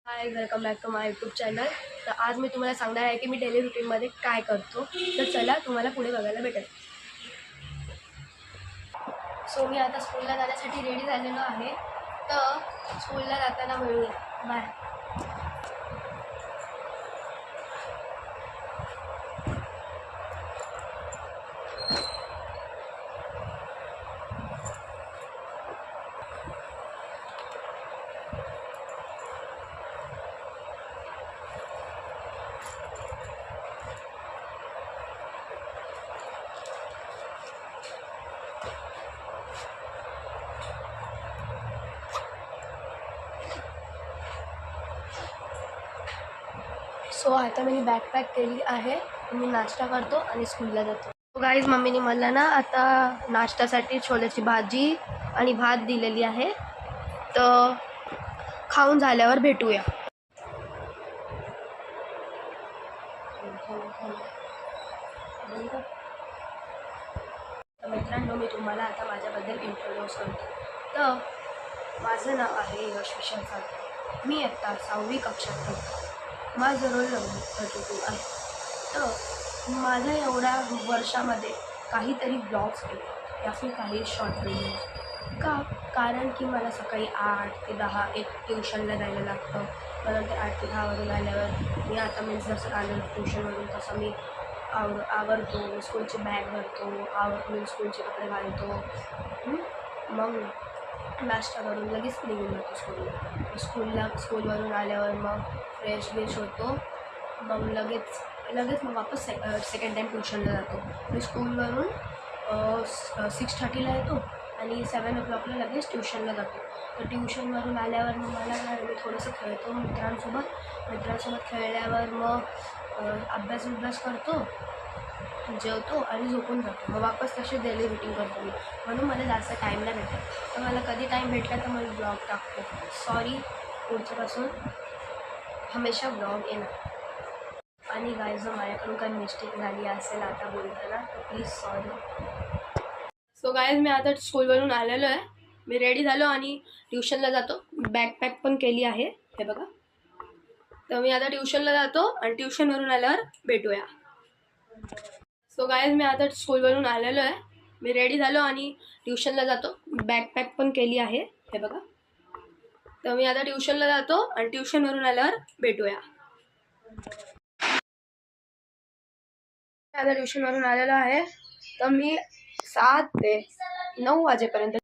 High, welcome back to my YouTube channel. तर आज मी तुम्हाला सांगणार आहे की मी डेली रुटीनमध्ये काय करतो. तर चला तुम्हाला पुढे बघायला भेटेल. सो मी आता स्कूलला जाण्यासाठी रेडी झालेलो आहे. तर स्कूलला जाताना मिळूया. बाय. सो आता मी बॅग पॅक केली आहे. मी नाश्ता करतो आणि स्कूलला जातो. गाईज, मम्मीने मला ना आता नाश्त्यासाठी छोल्याची भाजी आणि भात दिलेली आहे. तर खाऊन झाल्यावर भेटूया. मित्रांनो, मी तुम्हाला आता माझ्याबद्दल इंट्रोड्यूस करतो. तर माझं नाव आहे यश विशाल साळवे. मी आत्ता 6वी कक्षात होतो. माझं रोल नंबर 32 आहे. तर माझ्या एवढ्या वर्षामध्ये काहीतरी ब्लॉग्स केले या फिर काही शॉर्ट व्हिडिओज. कारण की मला सकाळी 8 ते 10 एक ट्युशनला जायला लागतं. त्यानंतर 8 ते 10 वाजून आल्यावर मी जसं आलं ट्युशनवरून तसं मी आवरतो, स्कूलची बॅग भरतो, मी स्कूलचे कपडे घालतो. मग नाश्ता करून लगेच निघून जातो स्कूलवरून आल्यावर मग फ्रेश होतो. मग लगेच मग वापस सेकंड टाईम ट्युशनला जातो. मी स्कूलवरून 6:30ला येतो आणि 7 o'clockला लगेच ट्युशनला जातो. तर ट्युशनवरून आल्यावर मग मी थोडंसं खेळतो मित्रांसोबत खेळल्यावर मग अभ्यास करतो, जेवतो आणि झोपून जातो. मग वापस तसे डेली रुटीन करतो मी. म्हणून मला जास्त टाईम नाही भेटत. तर मला कधी टाईम भेटला तर मी ब्लॉग टाकतो. सॉरी, पुढच्यापासून हमेशा ब्लॉग येणार. आणि गाईज, जर माझ्याकडून काही मिस्टेक झाली असेल आता बोलताना तर प्लीज सॉरी. सो गाईज, मी आता स्कूलवरून आलेलो आहे. मी रेडी झालो आणि ट्युशनला जातो. बॅग पॅक पण केली आहे, हे बघा. तर मी आता ट्युशनला जातो आणि ट्युशनवरून आल्यावर भेटूया. सो गाईज, मी आता स्कूलवरून आलेलो आहे. मी रेडी झालो आणि ट्युशनला जातो. बॅग पॅक पण केली आहे, हे बघा. तर मी आता ट्युशनला जातो आणि ट्युशनवरून आल्यावर भेटूया. आता ट्युशनवरून आलेलो आहे. तर मी 7 ते 9 वाजेपर्यंत